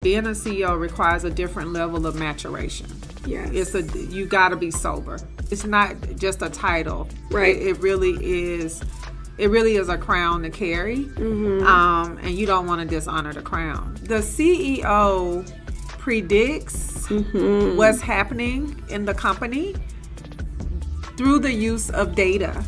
Being a CEO requires a different level of maturation. Yes. You got to be sober. It's not just a title. Right. It really is. It really is a crown to carry. Mm-hmm. And you don't want to dishonor the crown. The CEO predicts what's happening in the company through the use of data.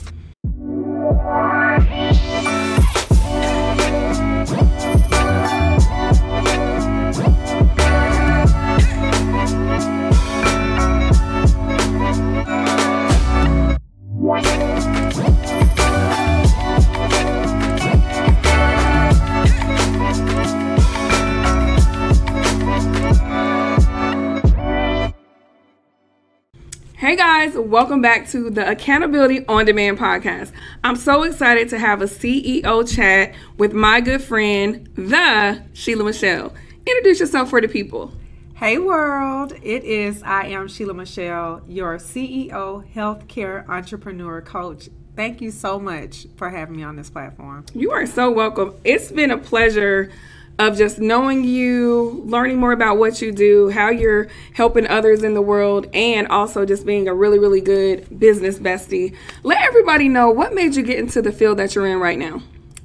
Hey guys, welcome back to the Accountability on Demand podcast. I'm so excited to have a CEO chat with my good friend, the Sheila Michelle. Introduce yourself for the people. Hey world, I am Sheila Michelle, your CEO Healthcare Entrepreneur Coach. Thank you so much for having me on this platform. You are so welcome. It's been a pleasure of just knowing you, learning more about what you do, how you're helping others in the world, and also just being a really, really good business bestie. Let everybody know what made you get into the field that you're in right now.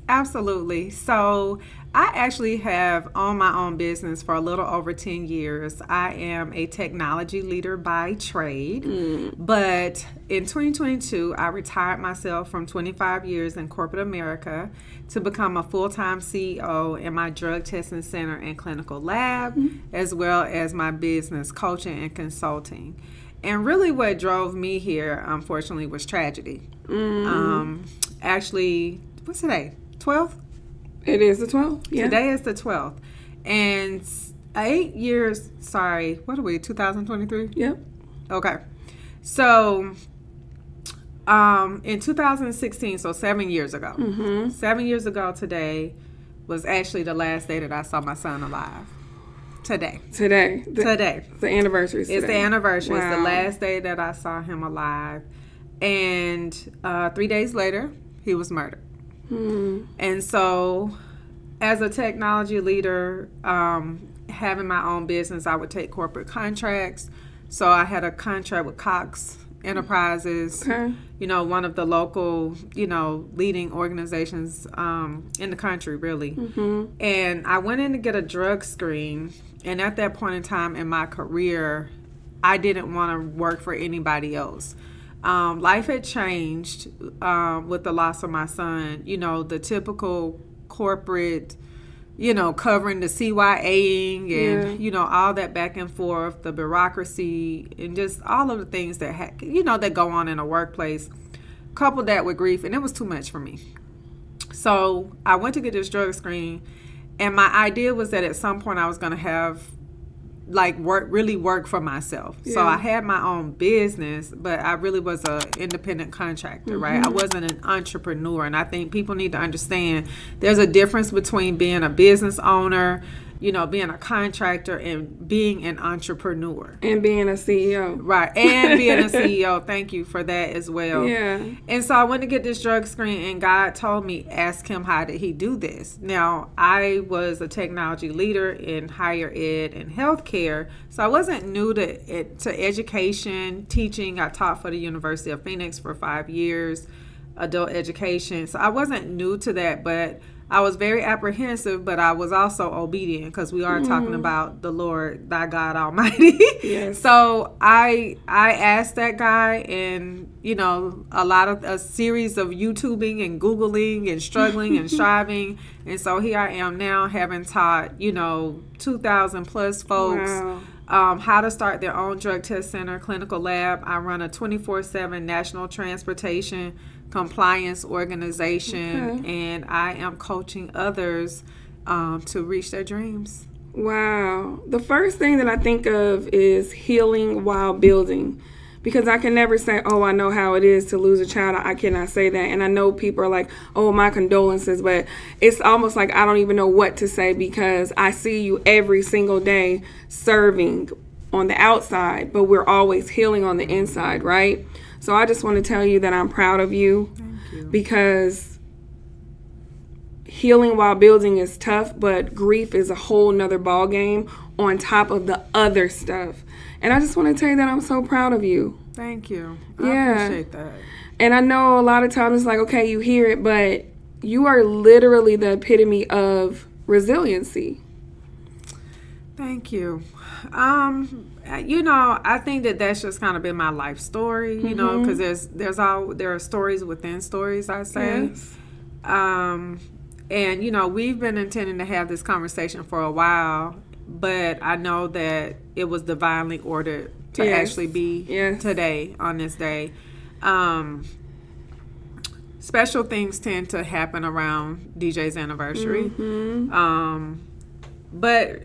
Absolutely. So I actually have owned my own business for a little over 10 years. I am a technology leader by trade, but in 2022, I retired myself from 25 years in corporate America to become a full-time CEO in my drug testing center and clinical lab, as well as my business coaching and consulting. And really what drove me here, unfortunately, was tragedy. Actually, what's today? 12th? It is the 12th. Yeah. Today is the 12th. And 8 years, what are we, 2023? Yep. Okay. So, in 2016, so 7 years ago, 7 years ago today was actually the last day that I saw my son alive. Today. Today. The anniversary. It's the anniversary. Wow. It's the last day that I saw him alive. And 3 days later, he was murdered. And so, as a technology leader, having my own business, I would take corporate contracts. So I had a contract with Cox Enterprises, one of the local, leading organizations in the country, really. And I went in to get a drug screen. And at that point in time in my career, I didn't want to work for anybody else. Life had changed with the loss of my son. The typical corporate, covering the CYAing and, all that back and forth, the bureaucracy, and just all of the things that, that go on in a workplace. Coupled that with grief, and it was too much for me. So I went to get this drug screen, and my idea was that at some point I was going to have work for myself. Yeah. So I had my own business, but I really was an independent contractor, right? I wasn't an entrepreneur. And I think people need to understand there's a difference between being a business owner, being a contractor, and being an entrepreneur. And being a CEO. Right. And being a CEO. Thank you for that as well. Yeah. And so I went to get this drug screen, and God told me, ask him, how did he do this? Now, I was a technology leader in higher ed and healthcare, so I wasn't new to education, teaching. I taught for the University of Phoenix for 5 years, adult education. So I wasn't new to that, but I was very apprehensive, but I was also obedient because we are talking about the Lord, thy God Almighty. Yes. So I asked that guy, and a series of YouTubing and Googling and struggling and striving, and so here I am now, having taught 2,000 plus folks. Wow. How to start their own drug test center, clinical lab. I run a 24/7 national transportation compliance organization, and I am coaching others to reach their dreams. Wow. The first thing that I think of is healing while building, because I can never say, oh, I know how it is to lose a child. I cannot say that. And I know people are like, oh, my condolences, but it's almost like I don't even know what to say, because I see you every single day serving on the outside, but we're always healing on the inside, right? So I just want to tell you that I'm proud of you. Thank you. Because healing while building is tough, but grief is a whole nother ball game on top of the other stuff. And I just want to tell you that I'm so proud of you. Thank you. I appreciate that. And I know a lot of times it's like, okay, you hear it, but you are literally the epitome of resiliency. Thank you. You know, I think that that's just kind of been my life story, you know, because there are stories within stories, I say. Yes. And, you know, we've been intending to have this conversation for a while, but I know that it was divinely ordered to actually be today, on this day. Special things tend to happen around DJ's anniversary. But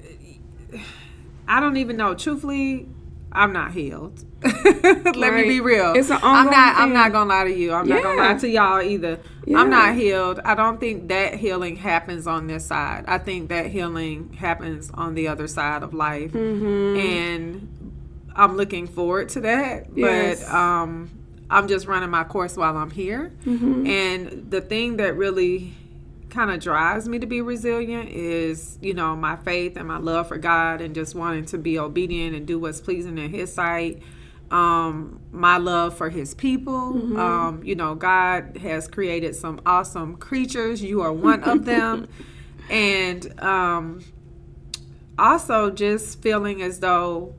I don't even know. Truthfully, I'm not healed. Let me be real. It's an ongoing I'm not gonna lie to you. I'm not gonna lie to y'all either. Yeah. I'm not healed. I don't think that healing happens on this side. I think that healing happens on the other side of life, and I'm looking forward to that. Yes. But I'm just running my course while I'm here. And the thing that really kind of drives me to be resilient is, you know, my faith and my love for God, and just wanting to be obedient and do what's pleasing in His sight. My love for His people. You know, God has created some awesome creatures. You are one of them. And also just feeling as though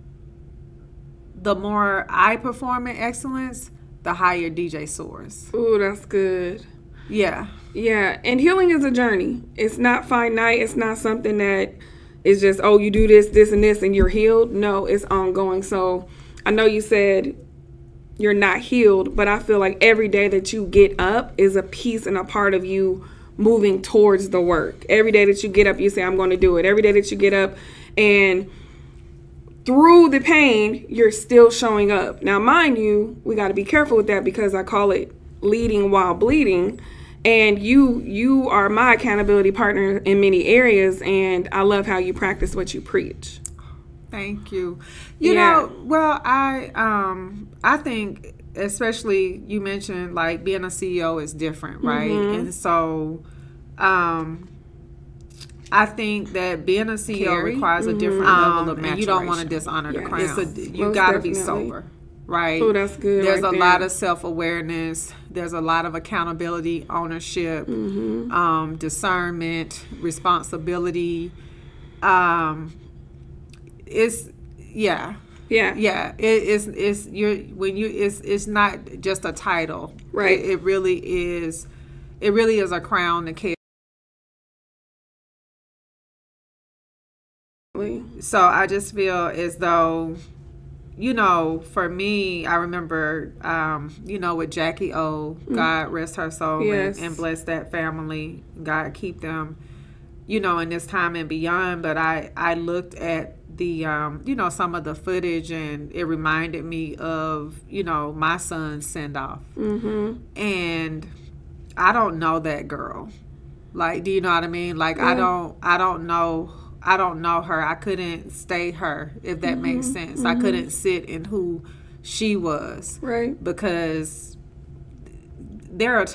the more I perform in excellence, the higher DJ soars. Ooh, that's good. Yeah. Yeah, and healing is a journey. It's not finite. It's not something that is just, oh, you do this, this, and this, and you're healed. No, it's ongoing. So I know you said you're not healed, but I feel like every day that you get up is a piece and a part of you moving towards the work. Every day that you get up, you say, I'm going to do it. Every day that you get up, and through the pain, you're still showing up. Now, mind you, we got to be careful with that, because I call it leading while bleeding. And you are my accountability partner in many areas, and I love how you practice what you preach. Thank you. You know, well, I think, especially you mentioned like being a CEO is different, right? And so I think that being a CEO requires a different level of maturation. And you don't want to dishonor the crown. You got to be sober. Right. Oh, that's good. There's a lot of self-awareness. There's a lot of accountability, ownership, discernment, responsibility. It's it's not just a title. Right. It really is. It really is a crown to carry. So I just feel as though, you know, for me, I remember, you know, with Jackie O, God rest her soul, and bless that family. God keep them, you know, in this time and beyond. But I looked at the, you know, some of the footage, and it reminded me of, you know, my son's send-off. And I don't know that girl. Like, do you know what I mean? Like, I don't know her. I couldn't stay her, if that makes sense. I couldn't sit in who she was. Right. Because there have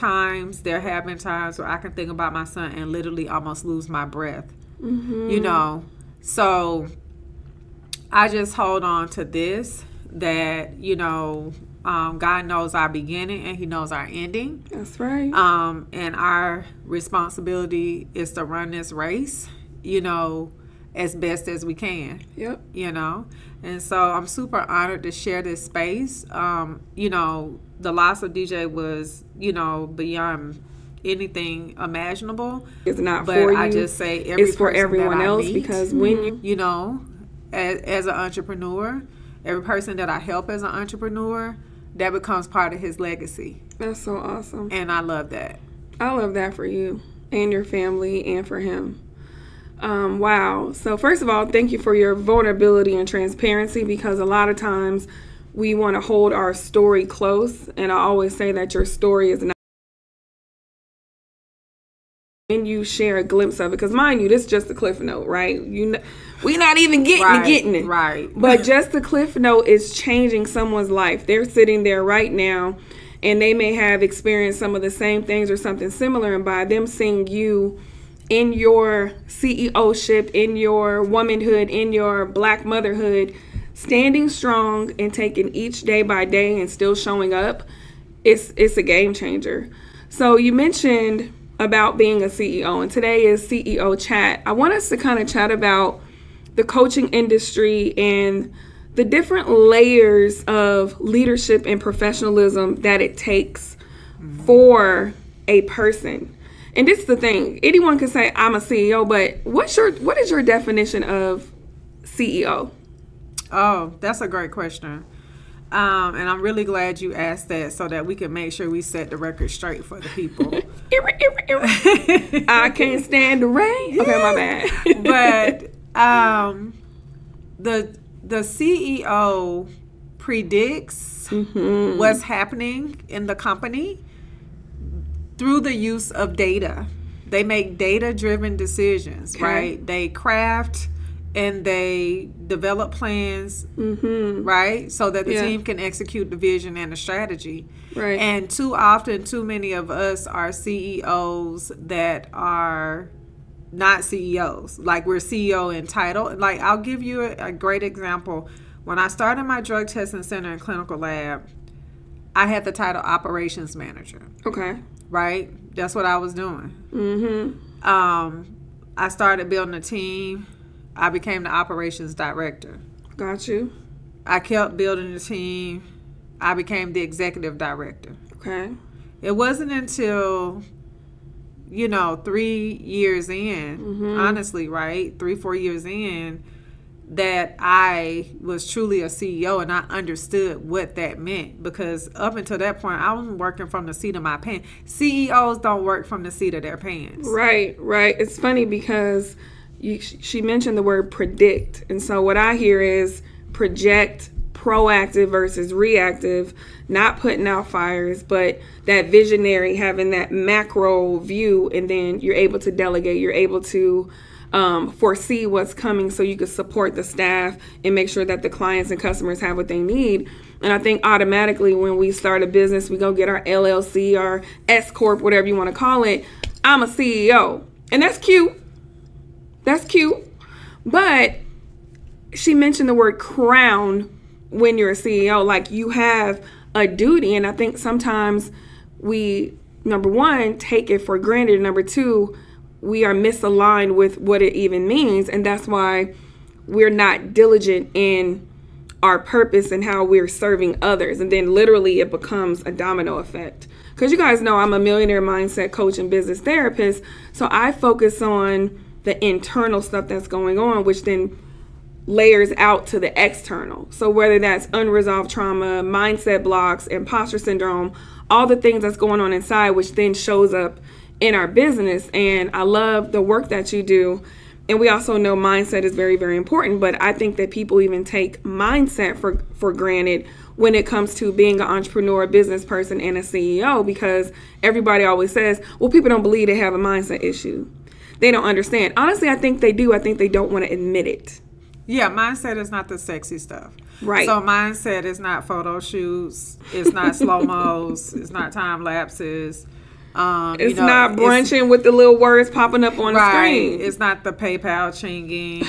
been times where I can think about my son and literally almost lose my breath. You know? So I just hold on to this, that, you know, God knows our beginning and He knows our ending. That's right. And our responsibility is to run this race, you know, as best as we can. Yep. You know, and so I'm super honored to share this space. You know, the loss of DJ was, you know, beyond anything imaginable. It's not for you. But I just say it's for everyone else, because when you know, as an entrepreneur, every person that I help as an entrepreneur, that becomes part of his legacy. That's so awesome. And I love that. I love that for you and your family and for him. Wow. So first of all, thank you for your vulnerability and transparency, because a lot of times we want to hold our story close. And I always say that your story is not. When you share a glimpse of it, because mind you, this is just the cliff note, right? We're not even getting it. Right. But just the cliff note is changing someone's life. They're sitting there right now, and they may have experienced some of the same things or something similar. And by them seeing you in your CEO-ship, in your womanhood, in your Black motherhood, standing strong and taking each day by day and still showing up, it's a game changer. So you mentioned about being a CEO, and today is CEO Chat. I want us to kind of chat about the coaching industry and the different layers of leadership and professionalism that it takes for a person. And this is the thing. Anyone can say, I'm a CEO, but what is your definition of CEO? Oh, that's a great question. And I'm really glad you asked that so that we can make sure we set the record straight for the people. I can't stand the rain. Okay, my bad. But the CEO predicts what's happening in the company through the use of data. They make data-driven decisions, right? They craft and they develop plans, right? So that the team can execute the vision and the strategy. Right. And too often, too many of us are CEOs that are not CEOs. Like, we're CEO in title. Like, I'll give you a great example. When I started my drug testing center and clinical lab, I had the title operations manager. Okay. Right? That's what I was doing. I started building a team. I became the operations director. Got you. I kept building the team. I became the executive director. Okay. It wasn't until, 3 years in, honestly, right? 3-4 years in, that I was truly a CEO and I understood what that meant. Because up until that point, I wasn't working from the seat of my pants. CEOs don't work from the seat of their pants. Right. It's funny because she mentioned the word predict. And so what I hear is project, proactive versus reactive, not putting out fires, but that visionary, having that macro view, and then you're able to delegate, you're able to foresee what's coming so you can support the staff and make sure that the clients and customers have what they need. And I think automatically when we start a business, we go get our LLC, our S Corp, whatever you want to call it, I'm a CEO. And that's cute. But she mentioned the word crown when you're a CEO. Like, you have a duty. And I think sometimes we, number one, take it for granted. Number two, we are misaligned with what it even means. And that's why we're not diligent in our purpose and how we're serving others. And then literally it becomes a domino effect. Because you guys know I'm a millionaire mindset coach and business therapist. So I focus on the internal stuff that's going on, which then layers out to the external. So whether that's unresolved trauma, mindset blocks, imposter syndrome, all the things that's going on inside, which then shows up in our business. And I love the work that you do. And we also know mindset is very, very important. But I think that people even take mindset for granted when it comes to being an entrepreneur, a business person, and a CEO, because everybody always says, well, people don't believe they have a mindset issue. They don't understand. Honestly, I think they do. I think they don't want to admit it. Yeah, mindset is not the sexy stuff. Right. So mindset is not photo shoots. It's not slow-mos. It's not time lapses. It's not brunching with the little words popping up on the screen. It's not the PayPal chinging.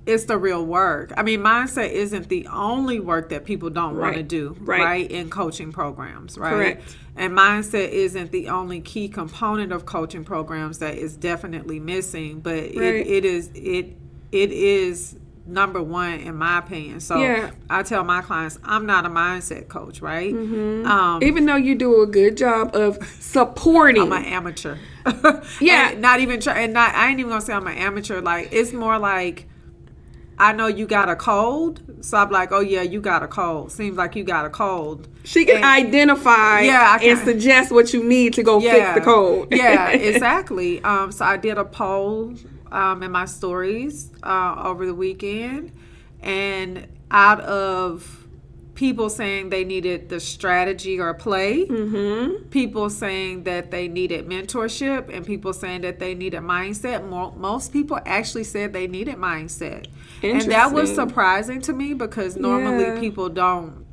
It's the real work. I mean, mindset isn't the only work that people don't want to do, right, in coaching programs, right? Correct. And mindset isn't the only key component of coaching programs that is definitely missing, but it is number one in my opinion. So I tell my clients, I'm not a mindset coach, right? Even though you do a good job of supporting. I'm an amateur. I ain't even gonna say I'm an amateur. Like, it's more like, I know you got a cold, so I'm like, oh yeah, you got a cold. Seems like you got a cold. She can identify and suggest what you need to go fix the cold. Yeah, exactly. So I did a poll in my stories over the weekend, and out of people saying they needed the strategy or play, people saying that they needed mentorship, and people saying that they needed mindset. Most people actually said they needed mindset. And that was surprising to me, because normally people don't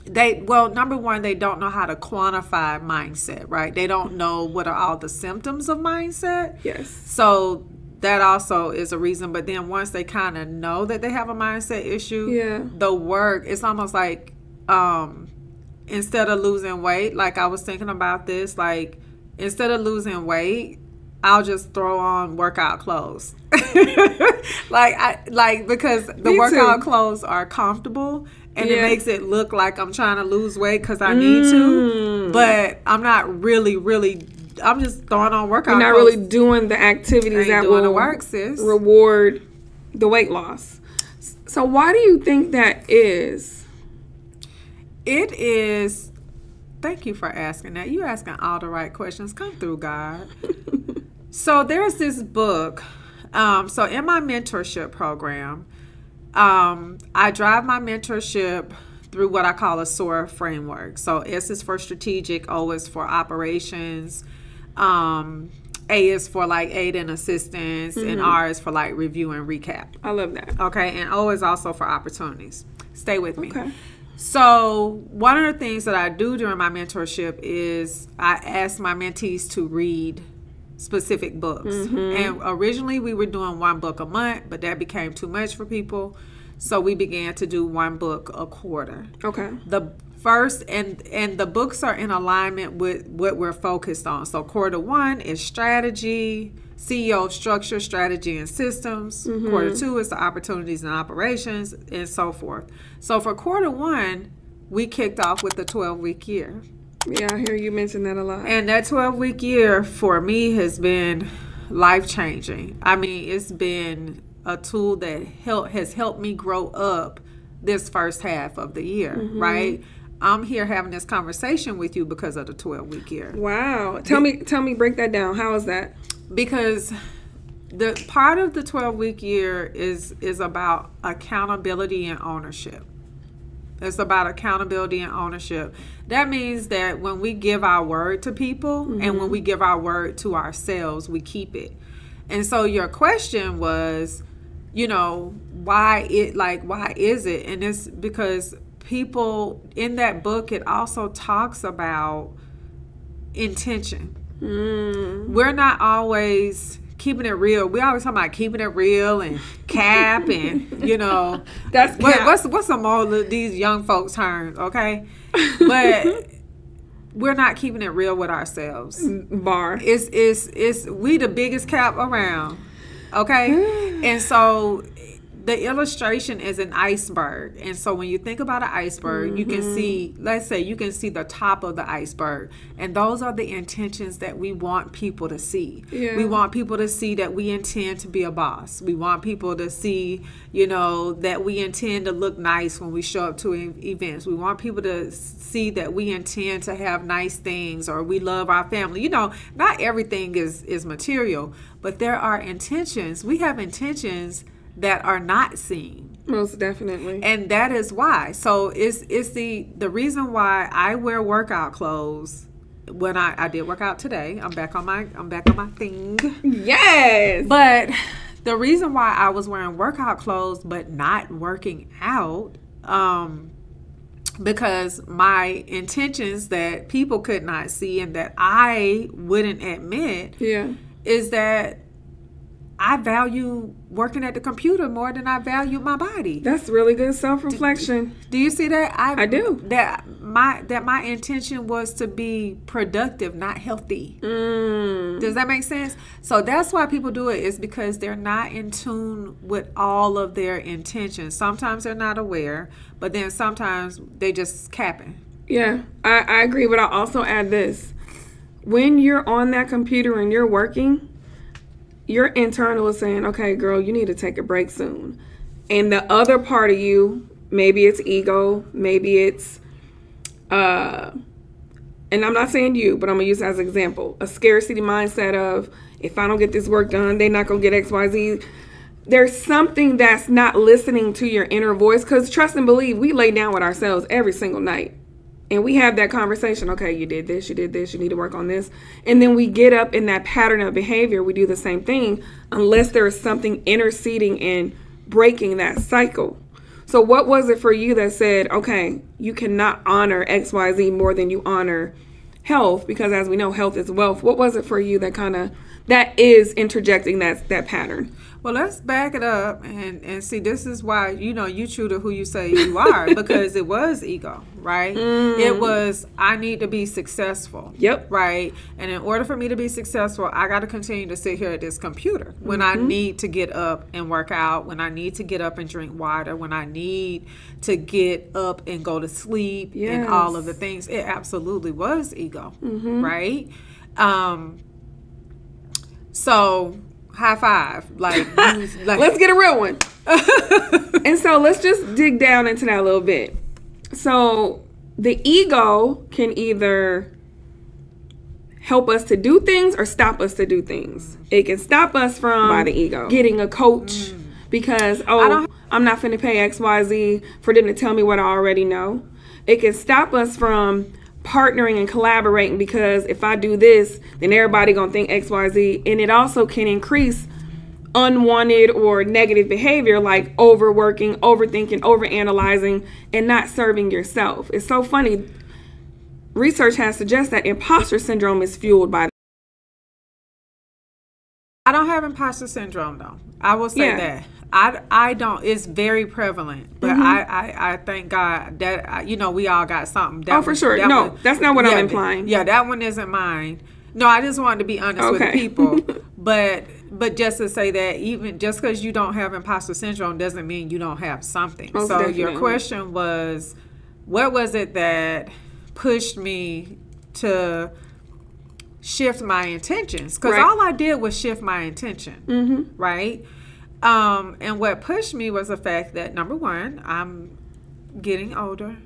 number one, they don't know how to quantify mindset, right? They don't know what are all the symptoms of mindset. Yes. So that also is a reason. But then once they kind of know that they have a mindset issue, the work, it's almost like instead of losing weight, like I was thinking about this, like instead of losing weight, I'll just throw on workout clothes. Because the workout clothes are comfortable. And it makes it look like I'm trying to lose weight because I need to. But I'm not really, I'm just throwing on workout You're not clothes. really doing the activities that will the work, sis. Reward the weight loss. So why do you think that is? It is, thank you for asking that. You asking all the right questions. Come through, God. So there's this book. So in my mentorship program, I drive my mentorship through what I call a SOAR framework. So S is for strategic, O is for operations, A is for like aid and assistance, and R is for like review and recap. I love that. Okay, and O is also for opportunities. Stay with me. Okay. So one of the things that I do during my mentorship is I ask my mentees to read specific books. And originally we were doing one book a month, but that became too much for people. So we began to do one book a quarter. Okay. The first, and the books are in alignment with what we're focused on. So quarter one is strategy, CEO structure, strategy, and systems. Quarter two is the opportunities and operations, and so forth. So for quarter one, we kicked off with the 12-week year. Yeah, I hear you mention that a lot. And that 12-week year for me has been life-changing. I mean, it's been a tool that has helped me grow up this first half of the year, right? I'm here having this conversation with you because of the 12-week year. Wow. Tell me, break that down. How is that? Because the part of the 12-week year is about accountability and ownership. It's about accountability and ownership. That means that when we give our word to people and when we give our word to ourselves, we keep it. And so your question was, why is it? And it's because people in that book, it also talks about intention. We're not always keeping it real. We always talk about keeping it real and cap and that's cap. What's some more of these young folks' terms, okay? But we're not keeping it real with ourselves. Bar. It's we the biggest cap around, okay? And so the illustration is an iceberg. And so when you think about an iceberg, you can see, let's say you can see the top of the iceberg. And those are the intentions that we want people to see. Yeah. We want people to see that we intend to be a boss. We want people to see, that we intend to look nice when we show up to events. We want people to see that we intend to have nice things or we love our family. Not everything is material, but there are intentions. We have intentions that are not seen. Most definitely. And that is why. So it's the reason why I wear workout clothes when I did work out today. I'm back on my thing. Yes. But the reason why I was wearing workout clothes but not working out, because my intentions that people could not see and that I wouldn't admit is that I value working at the computer more than I value my body. That's really good self-reflection. Do you see that? I do. That my intention was to be productive, not healthy. Does that make sense? So that's why people do it, is because they're not in tune with all of their intentions. Sometimes they're not aware, but then sometimes they just capping. Yeah, I agree, but I'll also add this. When you're on that computer and you're working, your internal is saying, okay, girl, you need to take a break soon. And the other part of you, maybe it's ego, maybe it's, and I'm not saying you, but I'm going to use it as an example, a scarcity mindset of, if I don't get this work done, they're not going to get X, Y, Z. There's something that's not listening to your inner voice, because trust and believe, we lay down with ourselves every single night. And we have that conversation. Okay, you did this, you need to work on this. And then we get up in that pattern of behavior. We do the same thing unless there is something interceding and breaking that cycle. So what was it for you that said, okay, you cannot honor XYZ more than you honor health? Because as we know, health is wealth. What was it for you that is interjecting that pattern? Well, let's back it up and see, this is why, you true to who you say you are, because it was ego, right? It was, I need to be successful. Yep. Right? And in order for me to be successful, I got to continue to sit here at this computer when I need to get up and work out, when I need to get up and drink water, when I need to get up and go to sleep, and all of the things. It absolutely was ego, right? So high five, like let's get a real one. And so let's just dig down into that a little bit. So the ego can either help us to do things or stop us to do things. It can stop us from, by the ego, getting a coach because I'm not finna pay XYZ for them to tell me what I already know. It can stop us from partnering and collaborating because if I do this, then everybody gonna think XYZ. And it also can increase unwanted or negative behavior like overworking, overthinking, overanalyzing, and not serving yourself. It's so funny. Research has suggested that imposter syndrome is fueled by. I don't have imposter syndrome though. I will say that. I don't. It's very prevalent, but I thank God that we all got something. For sure. That's not what I'm implying. That one isn't mine. No, I just wanted to be honest with people. But just to say that even just because you don't have imposter syndrome doesn't mean you don't have something. Most so definitely. Your question was, what was it that pushed me to shift my intentions? Because all I did was shift my intention, right? And what pushed me was the fact that, number one, I'm getting older.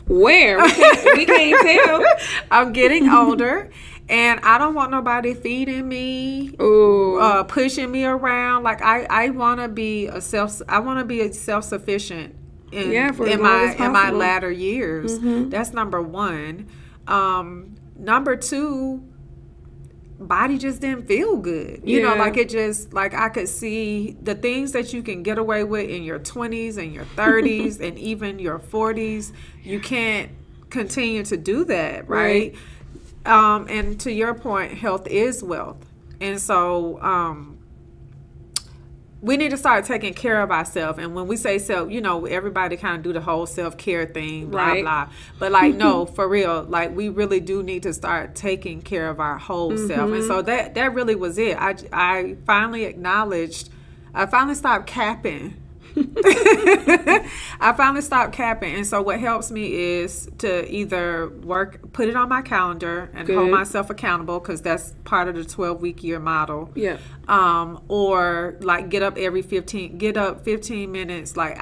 Where? We can't tell. I'm getting older, and I don't want nobody feeding me, pushing me around. Like I want to be self-sufficient in my latter years. That's number one. Number two, body just didn't feel good. You know, like it just, like I could see the things that you can get away with in your 20s and your 30s and even your 40s. You can't continue to do that, right? And to your point, health is wealth. And so we need to start taking care of ourselves. And when we say self, everybody kind of do the whole self-care thing, blah, blah. But like, no, for real, like we really do need to start taking care of our whole self. And so that really was it. I finally acknowledged, I finally stopped capping. I finally stopped capping. And so what helps me is to either put it on my calendar and hold myself accountable, because that's part of the 12-week year model. Or like get up 15 minutes, like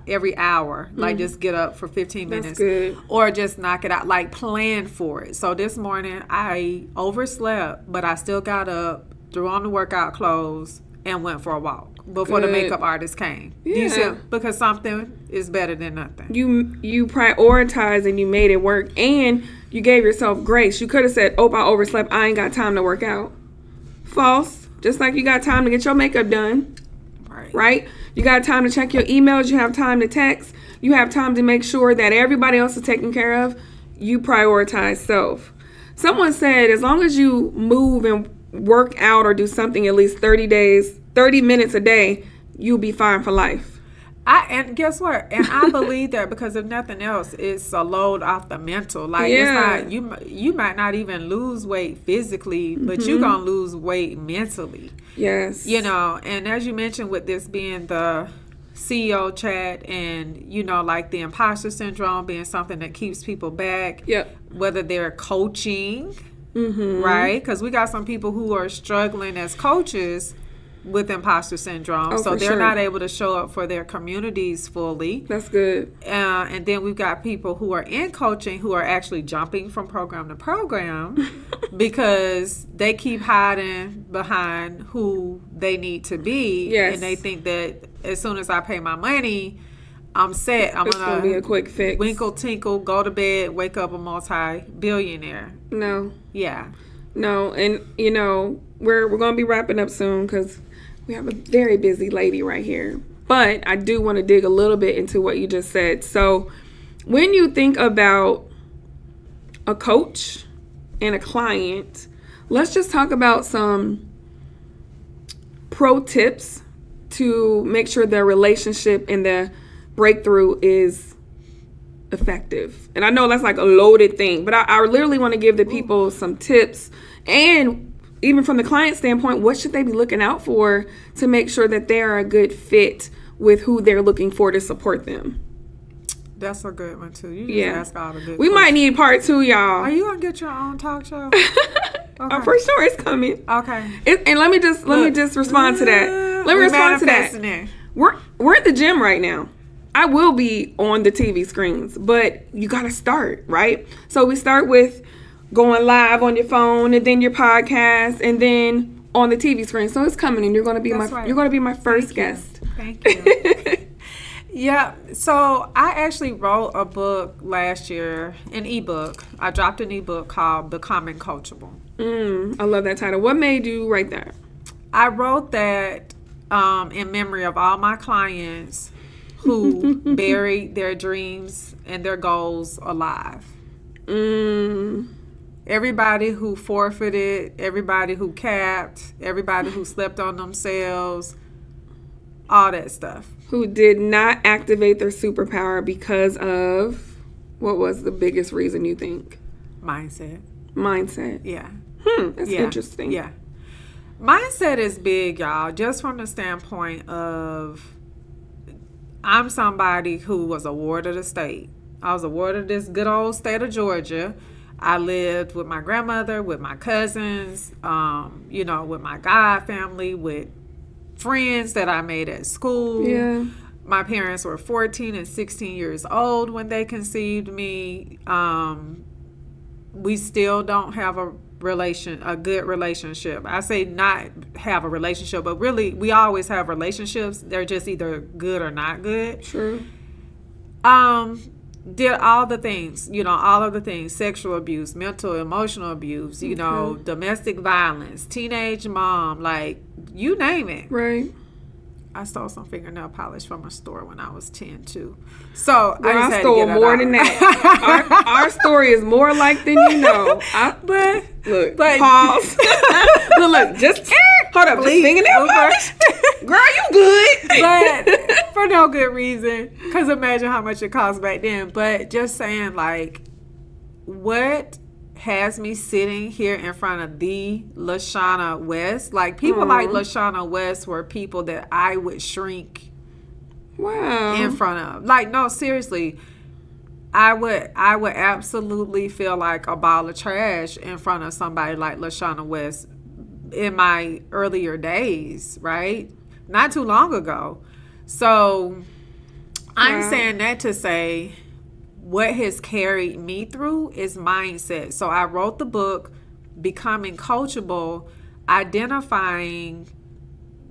every hour, like just get up for 15 minutes. Or just knock it out, like plan for it. So this morning I overslept, but I still got up, threw on the workout clothes, and went for a walk before the makeup artist came. Because something is better than nothing. You prioritized and you made it work, and you gave yourself grace. You could have said, I overslept, I ain't got time to work out. False. Just like you got time to get your makeup done. Right? You got time to check your emails. You have time to text. You have time to make sure that everybody else is taken care of. You prioritize self. Someone said as long as you move and work out or do something at least 30 minutes a day, you'll be fine for life. And guess what? And I believe that, because if nothing else, it's a load off the mental. Like it's not, you might not even lose weight physically, but you're gonna lose weight mentally. Yes. And as you mentioned, with this being the CEO chat, and like the imposter syndrome being something that keeps people back. Whether they're coaching, right? Because we got some people who are struggling as coaches with imposter syndrome, so they're not able to show up for their communities fully. That's good. And then we've got people who are in coaching who are actually jumping from program to program because they keep hiding behind who they need to be, and they think that as soon as I pay my money, I'm set. It's gonna be a quick fix. Winkle, tinkle, go to bed, wake up a multi-billionaire. No. Yeah. No, and we're gonna be wrapping up soon because we have a very busy lady right here But I do want to dig a little bit into what you just said. So when you think about a coach and a client, let's just talk about some pro tips to make sure their relationship and the breakthrough is effective. And I know that's like a loaded thing, but I literally want to give the people some tips, and even from the client standpoint, what should they be looking out for to make sure that they're a good fit with who they're looking for to support them. That's a good one too. You just ask all the good We questions. might need part 2, y'all. Are you gonna get your own talk show? Okay. For sure, it's coming. Okay. And let me just respond to that. Let me respond to that. It. We're at the gym right now. I will be on the TV screens, but you gotta start, right? So we start with going live on your phone, and then your podcast, and then on the TV screen. So it's coming, and you're gonna be my first guest. Thank you. Yeah, so I actually wrote a book last year, an ebook. I dropped an ebook called Becoming Coachable. I love that title. What made you write that? I wrote that in memory of all my clients who buried their dreams and their goals alive. Everybody who forfeited, everybody who capped, everybody who slept on themselves, all that stuff. Who did not activate their superpower because of, what was the biggest reason you think? Mindset. Yeah. That's Yeah. interesting. Yeah. Mindset is big, y'all, just from the standpoint of I'm somebody who was a ward of the state. I was a ward of this good old state of Georgia. I lived with my grandmother, with my cousins, with my God family, with friends that I made at school. Yeah. My parents were 14 and 16 years old when they conceived me. We still don't have a good relationship. I say not have a relationship, but really we always have relationships. They're just either good or not good. True. Did all the things, all of the things, sexual abuse, mental, emotional abuse, domestic violence, teenage mom, like you name it. Right. I stole some fingernail polish from a store when I was 10 too. So I stole more than that. Our story is more like than you know. But pause. look, just hold up, just fingernail polish. Girl, you good. But for no good reason, because imagine how much it cost back then. But just saying, like, what has me sitting here in front of the LaShana West. Like, people like LaShana West were people that I would shrink in front of. Like, no, seriously. I would absolutely feel like a ball of trash in front of somebody like LaShana West in my earlier days, right? Not too long ago. So I'm saying that to say what has carried me through is mindset. So I wrote the book, Becoming Coachable, identifying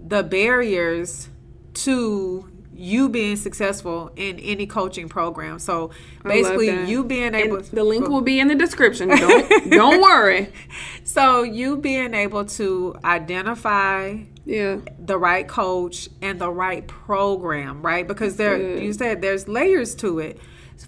the barriers to you being successful in any coaching program. So basically you being able to, the link will be in the description. Don't worry. So you being able to identify the right coach and the right program, right? Because you said there's layers to it.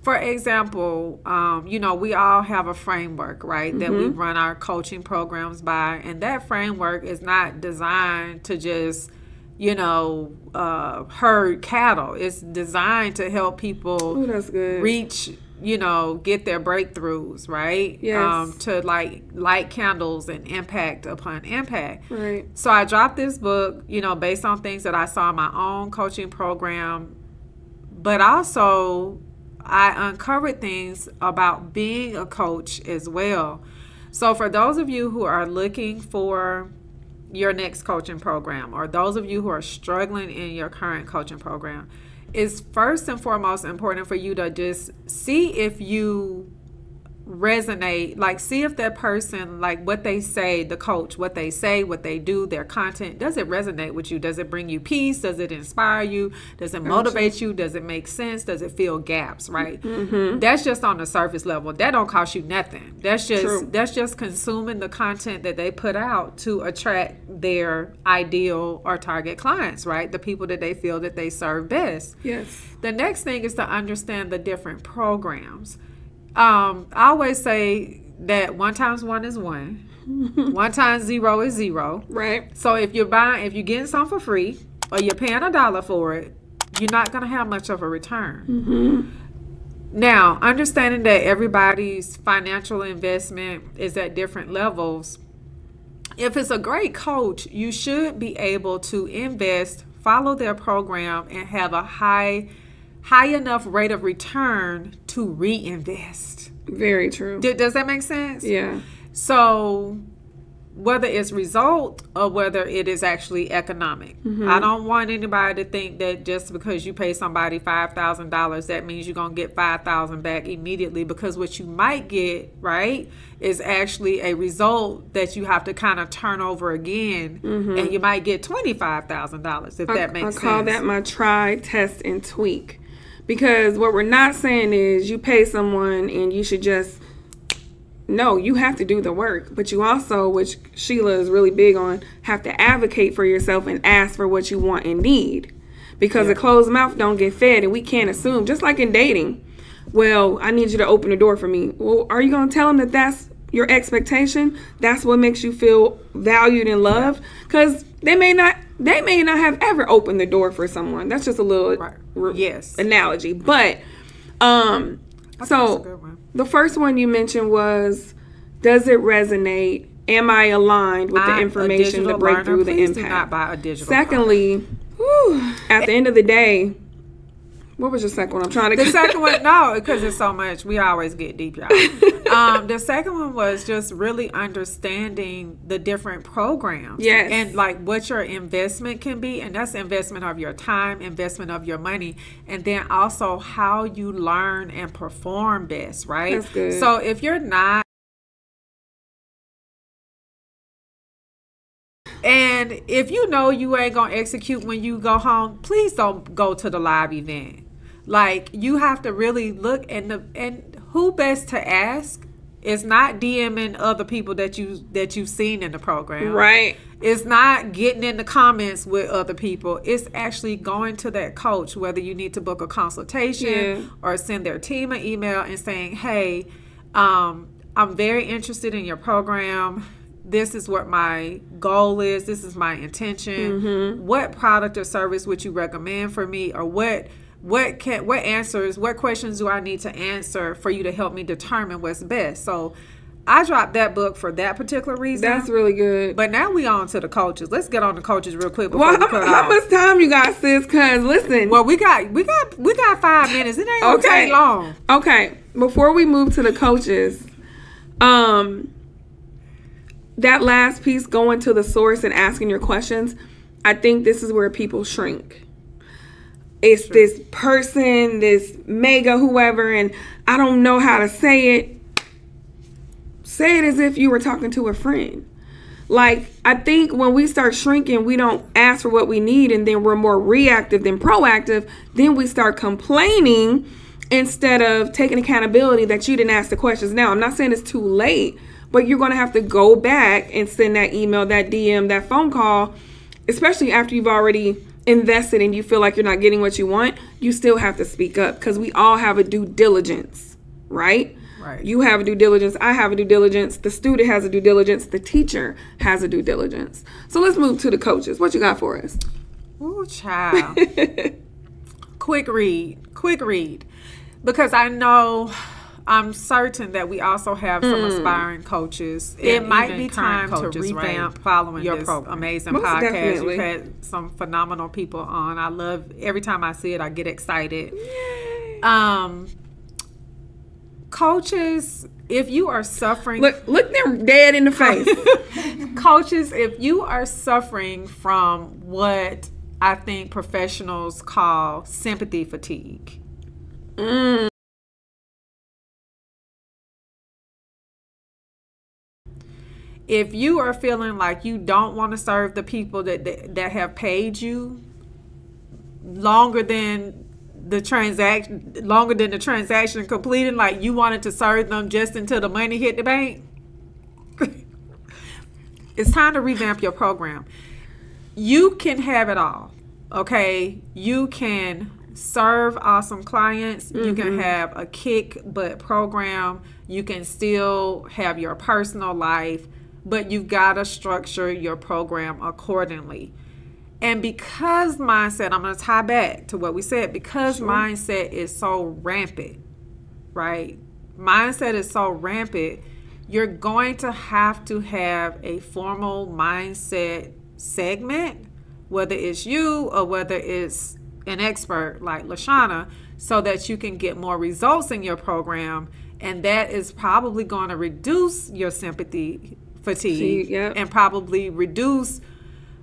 For example, we all have a framework, right, that we run our coaching programs by. And that framework is not designed to just, herd cattle. It's designed to help people reach, get their breakthroughs, right? Yes. To light candles and impact upon impact. Right. So I dropped this book, based on things that I saw in my own coaching program, but also I uncovered things about being a coach as well. So for those of you who are looking for your next coaching program, or those of you who are struggling in your current coaching program, it's first and foremost important for you to just see if you resonate, like see if that person, like what they say, the coach, what they say, what they do, their content, does it resonate with you? Does it bring you peace? Does it inspire you? Does it motivate you? Does it make sense? Does it fill gaps, right? That's just on the surface level. That don't cost you nothing. That's just consuming the content that they put out to attract their ideal or target clients, right? The people that they feel that they serve best. Yes. The next thing is to understand the different programs. I always say that 1 times 1 is 1. 1 times 0 is 0. Right. So if you're getting something for free or you're paying $1 for it, you're not going to have much of a return. Now, understanding that everybody's financial investment is at different levels, if it's a great coach, you should be able to invest, follow their program, and have a high enough rate of return to reinvest. Very true. Does that make sense? Yeah. So whether it's result or whether it is actually economic. I don't want anybody to think that just because you pay somebody $5,000, that means you're going to get $5,000 back immediately, because what you might get, right, is actually a result that you have to kind of turn over again, and you might get $25,000 if that makes sense. I call that my try, test, and tweak. Because what we're not saying is you pay someone and you should just, no, you have to do the work. But you also, which Sheila is really big on, have to advocate for yourself and ask for what you want and need. Because a closed mouth don't get fed, and we can't assume, just like in dating, well, I need you to open the door for me. Well, are you going to tell them that that's your expectation? That's what makes you feel valued and loved? Because they may not have ever opened the door for someone. That's just a little analogy. But so the first one you mentioned was, does it resonate? Am I aligned with the information, the breakthrough, the impact? Do not buy a digital product. At the end of the day, what was your second one? I'm trying to. The second one, no, because it's so much. We always get deep, y'all. The second one was just really understanding the different programs. Yes. And like what your investment can be. And that's investment of your time, investment of your money. And then also how you learn and perform best, right? That's good. So if you're not. And if you know you ain't going to execute when you go home, please don't go to the live event. Like, you have to really look, and who best to ask is not DMing other people that you've seen in the program. Right. It's not getting in the comments with other people. It's actually going to that coach, whether you need to book a consultation or send their team an email and saying, hey, I'm very interested in your program. This is what my goal is. This is my intention. What product or service would you recommend for me? Or what questions do I need to answer for you to help me determine what's best? So I dropped that book for that particular reason. That's really good. But now we on to the coaches. Let's get on the coaches real quick before we cut how off. much time you got, sis? Because listen. Well, we got 5 minutes. It ain't gonna take long. Okay. Before we move to the coaches, that last piece, going to the source and asking your questions, I think this is where people shrink. It's this person, this mega whoever, and I don't know how to say it. Say it as if you were talking to a friend. Like, I think when we start shrinking, we don't ask for what we need, and then we're more reactive than proactive. Then we start complaining instead of taking accountability that you didn't ask the questions. Now, I'm not saying it's too late, but you're going to have to go back and send that email, that DM, that phone call, especially after you've already invested and you feel like you're not getting what you want. You still have to speak up, because we all have a due diligence, right? Right. You have a due diligence. I have a due diligence. The student has a due diligence. The teacher has a due diligence. So let's move to the coaches. What you got for us? Ooh, child. Quick read. Because I'm certain that we also have some aspiring coaches. It might be time to revamp following your amazing podcast. Definitely. You've had some phenomenal people on. I love, every time I see it, I get excited. Yay. Coaches, if you are suffering... Look them dead in the face. Coaches, if you are suffering from what I think professionals call sympathy fatigue... if you are feeling like you don't want to serve the people that have paid you longer than the transaction completed, like you wanted to serve them just until the money hit the bank, it's time to revamp your program. You can have it all, okay? You can serve awesome clients. You can have a kick butt program. You can still have your personal life, but you've got to structure your program accordingly. And because mindset, I'm going to tie back to what we said, because mindset is so rampant, right? Mindset is so rampant, you're going to have a formal mindset segment, whether it's you or whether it's an expert like LaShana, so that you can get more results in your program. And that is probably going to reduce your sympathy fatigue and probably reduce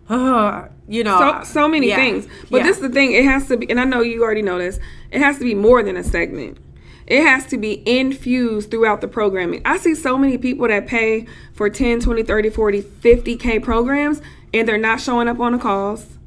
so many things. But this is the thing, it has to be, and I know you already know this, it has to be more than a segment. It has to be infused throughout the programming. I see so many people that pay for 10, 20, 30, 40, 50K programs, and they're not showing up on the calls.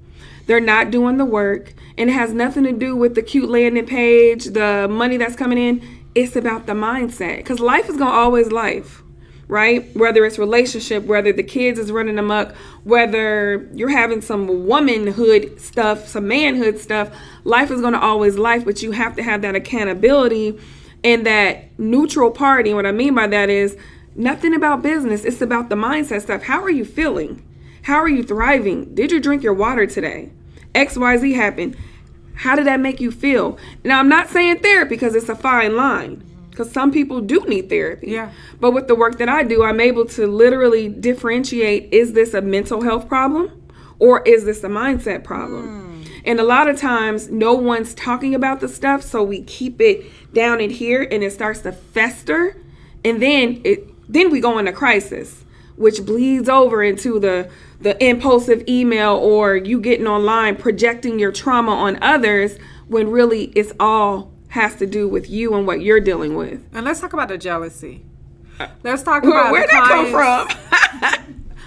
They're not doing the work, and it has nothing to do with the cute landing page, the money that's coming in. It's about the mindset, because life is going to always life, right? Whether it's relationship, whether the kids is running amok, whether you're having some womanhood stuff, some manhood stuff, life is going to always life, but you have to have that accountability and that neutral party. What I mean by that is nothing about business. It's about the mindset stuff. How are you feeling? How are you thriving? Did you drink your water today? XYZ happened. How did that make you feel? Now, I'm not saying therapy, because it's a fine line, because some people do need therapy. Yeah. But with the work that I do, I'm able to literally differentiate, is this a mental health problem or is this a mindset problem? And a lot of times no one's talking about the stuff, so we keep it down in here and it starts to fester, and then we go into crisis, which bleeds over into the impulsive email, or you getting online projecting your trauma on others, when really it's all has to do with you and what you're dealing with. And let's talk about the jealousy. Let's talk about where'd that come from?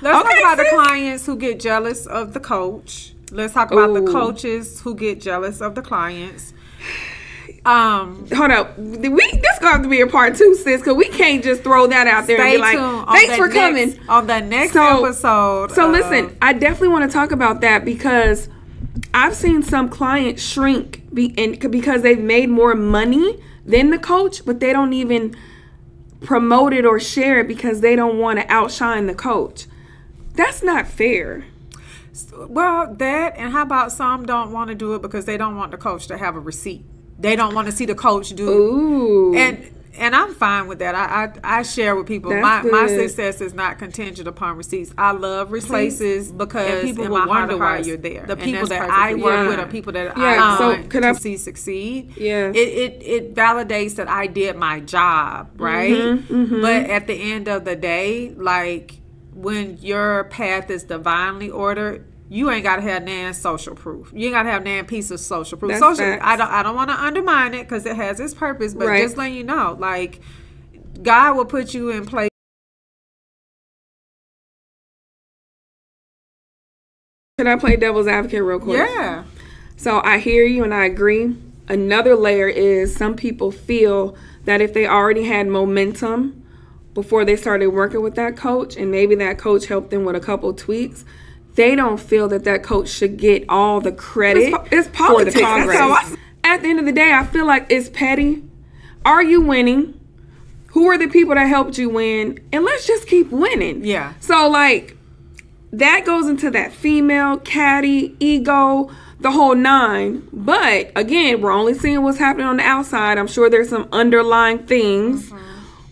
Let's talk about the clients who get jealous of the coach. Let's talk about the coaches who get jealous of the clients. Hold up. This gonna have to be a part 2, sis, because we can't just throw that out there and be like, thanks for coming. On the next episode. So listen, I definitely want to talk about that, because I've seen some clients shrink because they've made more money than the coach, but they don't even promote it or share it because they don't want to outshine the coach. That's not fair. Well, that, and how about some don't want to do it because they don't want the coach to have a receipt. They don't want to see the coach do it. Ooh. And I'm fine with that. I share with people. My success is not contingent upon receipts. I love places because people will wonder why you're there. The people that I work with are people that I see succeed. Yeah. It validates that I did my job, right? But at the end of the day, like, when your path is divinely ordered, you ain't got to have nan social proof. You ain't got to have nan piece of social proof. I don't want to undermine it because it has its purpose, but just letting you know, like, God will put you in place. Can I play devil's advocate real quick? Yeah. So I hear you and I agree. Another layer is some people feel that if they already had momentum before they started working with that coach, and maybe that coach helped them with a couple tweaks, they don't feel that coach should get all the credit. It's politics. For the progress. At the end of the day, I feel like it's petty. Are you winning? Who are the people that helped you win? And let's just keep winning. Yeah. So, like, that goes into that female, catty, ego, the whole 9. But, again, we're only seeing what's happening on the outside. I'm sure there's some underlying things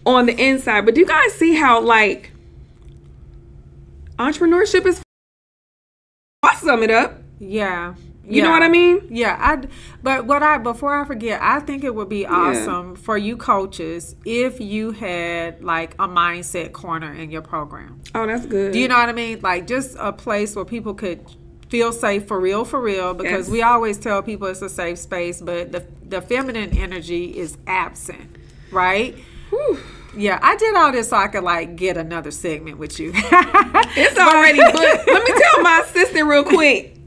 on the inside. But do you guys see how, like, entrepreneurship is... I'll sum it up. Yeah. You know what I mean? Yeah. Before I forget, I think it would be awesome for you coaches if you had like a mindset corner in your program. Oh, that's good. Do you know what I mean? Like, just a place where people could feel safe for real, because we always tell people it's a safe space, but the feminine energy is absent, right? Whew. Yeah, I did all this so I could like get another segment with you. It's already booked. Let me tell my assistant real quick.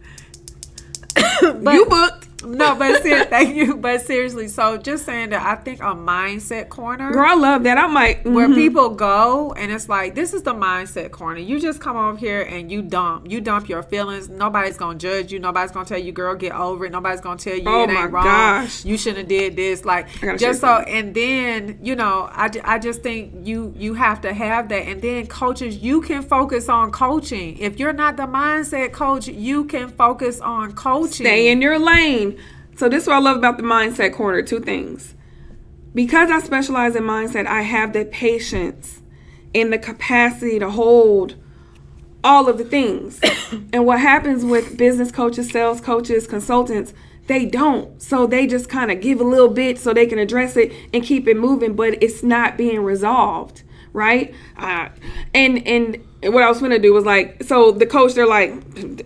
You booked. No, but thank you. But seriously, so just saying that I think a mindset corner. Girl, I love that. I'm like, where people go and it's like, this is the mindset corner. You just come over here and you dump your feelings. Nobody's gonna judge you. Nobody's gonna tell you, girl, get over it. Nobody's gonna tell you it ain't wrong. Gosh. You shouldn't have did this. Like just so, and then I just think you have to have that. And then coaches, you can focus on coaching. If you're not the mindset coach, you can focus on coaching. Stay in your lane. So this is what I love about the mindset corner. Two things. Because I specialize in mindset, I have the patience and the capacity to hold all of the things. And what happens with business coaches, sales coaches, consultants, they don't. So they just kind of give a little bit so they can address it and keep it moving, but it's not being resolved, right? And what I was going to do was like, so the coach, they're like,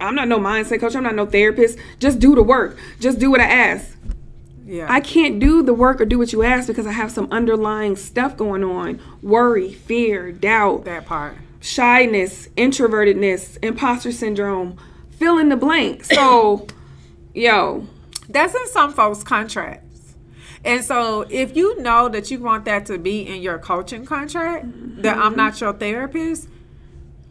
I'm not no mindset coach. I'm not no therapist. Just do the work. Just do what I ask. Yeah. I can't do the work or do what you ask because I have some underlying stuff going on. Worry, fear, doubt. That part. Shyness, introvertedness, imposter syndrome. Fill in the blank. So, that's in some folks' contracts. And so if you know that you want that to be in your coaching contract, that I'm not your therapist,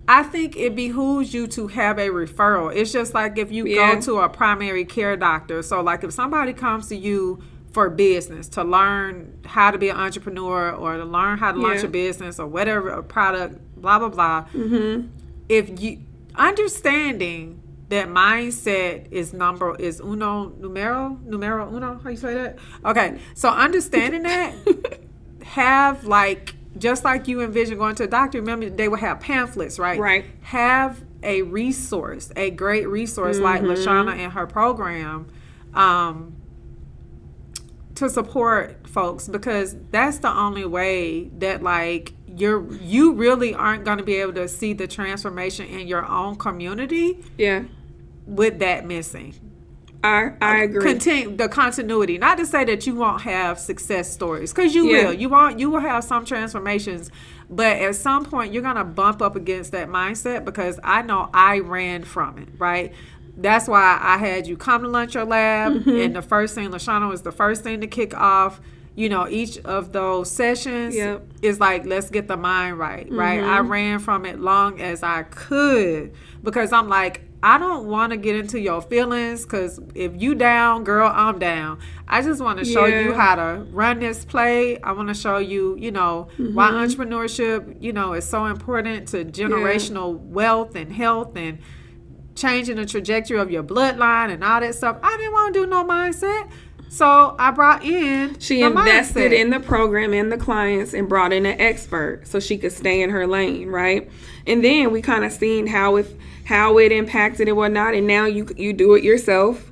I think it behooves you to have a referral. It's just like if you go to a primary care doctor. So like if somebody comes to you for business, to learn how to be an entrepreneur or to learn how to launch a business or whatever, a product, blah, blah, blah. If you understanding that mindset is numero uno, how you say that? Okay, so understanding that, have like, just like you envision going to a doctor, remember they would have pamphlets, right? Right. Have a resource, a great resource like LaShana and her program to support folks, because that's the only way that like you really aren't going to be able to see the transformation in your own community. Yeah. With that missing. I agree. The continuity. Not to say that you won't have success stories, because you will. You will have some transformations, but at some point you're gonna bump up against that mindset, because I know I ran from it, right? That's why I had you come to Lunch Your Lab, and the first thing, LaShana was the first thing to kick off. Each of those sessions is like, let's get the mind right, right? I ran from it long as I could, because I'm like, I don't want to get into your feelings, because if you down, girl, I'm down. I just want to show you how to run this play. I want to show you, why entrepreneurship, is so important to generational wealth and health and changing the trajectory of your bloodline and all that stuff. I didn't want to do no mindset. So I brought in She invested in the program and the clients and brought in an expert so she could stay in her lane, right? And then we kind of seen how it impacted and whatnot, and now you do it yourself,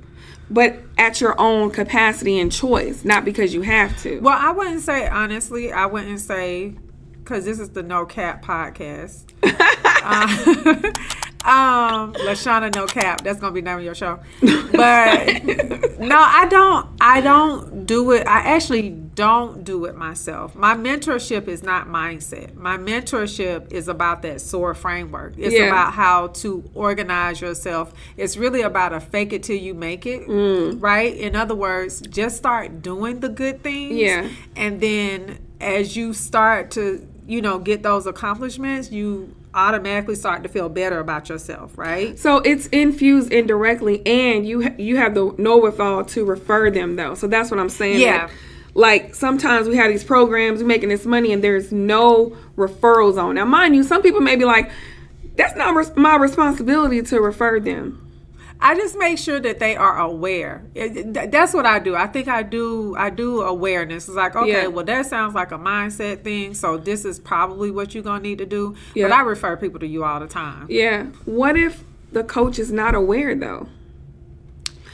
but at your own capacity and choice, not because you have to. Well, I wouldn't say, honestly, because this is the No Cap podcast. LaShana No Cap, that's gonna be the name of your show. But no, I don't do it. I actually don't do it myself. My mentorship is not mindset. My mentorship is about that SOAR framework. It's about how to organize yourself. It's really about a fake it till you make it, right? In other words, just start doing the good things, and then as you start to get those accomplishments, you automatically start to feel better about yourself, right? So it's infused indirectly, and you have the know-it-all to refer them, though. So that's what I'm saying. Yeah. Like sometimes we have these programs, we're making this money, and there's no referrals on. Now, mind you, some people may be like, that's not my responsibility to refer them. I just make sure that they are aware. That's what I do. I think I do awareness. It's like, okay, well, that sounds like a mindset thing, so this is probably what you're going to need to do. But I refer people to you all the time. Yeah. What if the coach is not aware, though?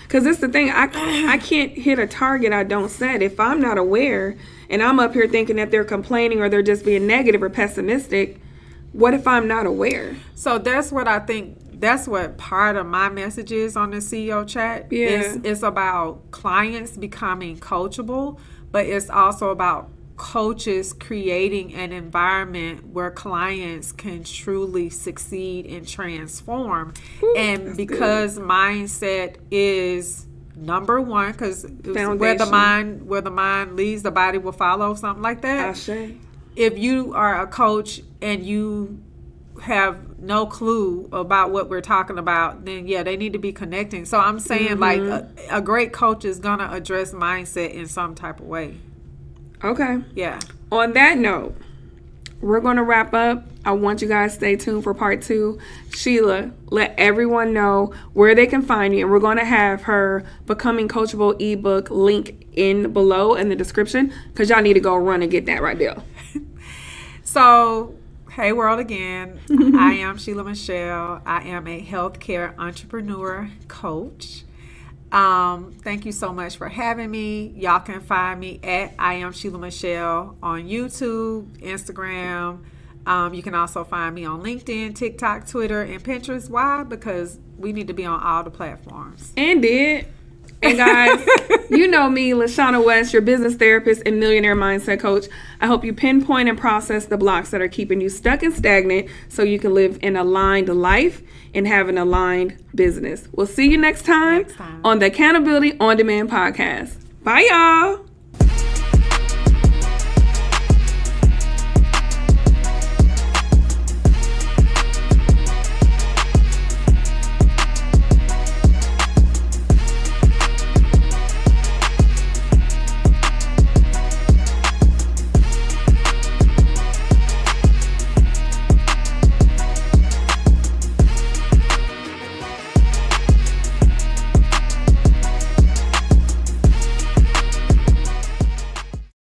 Because it's the thing. I can't hit a target I don't set. If I'm not aware and I'm up here thinking that they're complaining or they're just being negative or pessimistic, what if I'm not aware? So that's what I think. That's what part of my message is on the CEO chat. It's about clients becoming coachable, but it's also about coaches creating an environment where clients can truly succeed and transform. Ooh, and because good. Mindset is number one, because where the mind leads, the body will follow, something like that. If you are a coach and you have no clue about what we're talking about, then they need to be connecting. So I'm saying like a great coach is gonna address mindset in some type of way. Okay. Yeah. On that note, we're going to wrap up. I want you guys to stay tuned for part 2. Sheila, let everyone know where they can find you. And we're going to have her Becoming Coachable ebook link in below in the description, because y'all need to go run and get that right there. So, hey world again. I am Sheila Michelle. I am a healthcare entrepreneur coach. Thank you so much for having me. Y'all can find me at I am Sheila Michelle on YouTube, Instagram. You can also find me on LinkedIn, TikTok, Twitter, and Pinterest. Why? Because we need to be on all the platforms. And guys, you know me, LaShana West, your business therapist and millionaire mindset coach. I hope you pinpoint and process the blocks that are keeping you stuck and stagnant so you can live an aligned life and have an aligned business. We'll see you next time on the Accountability On Demand podcast. Bye, y'all.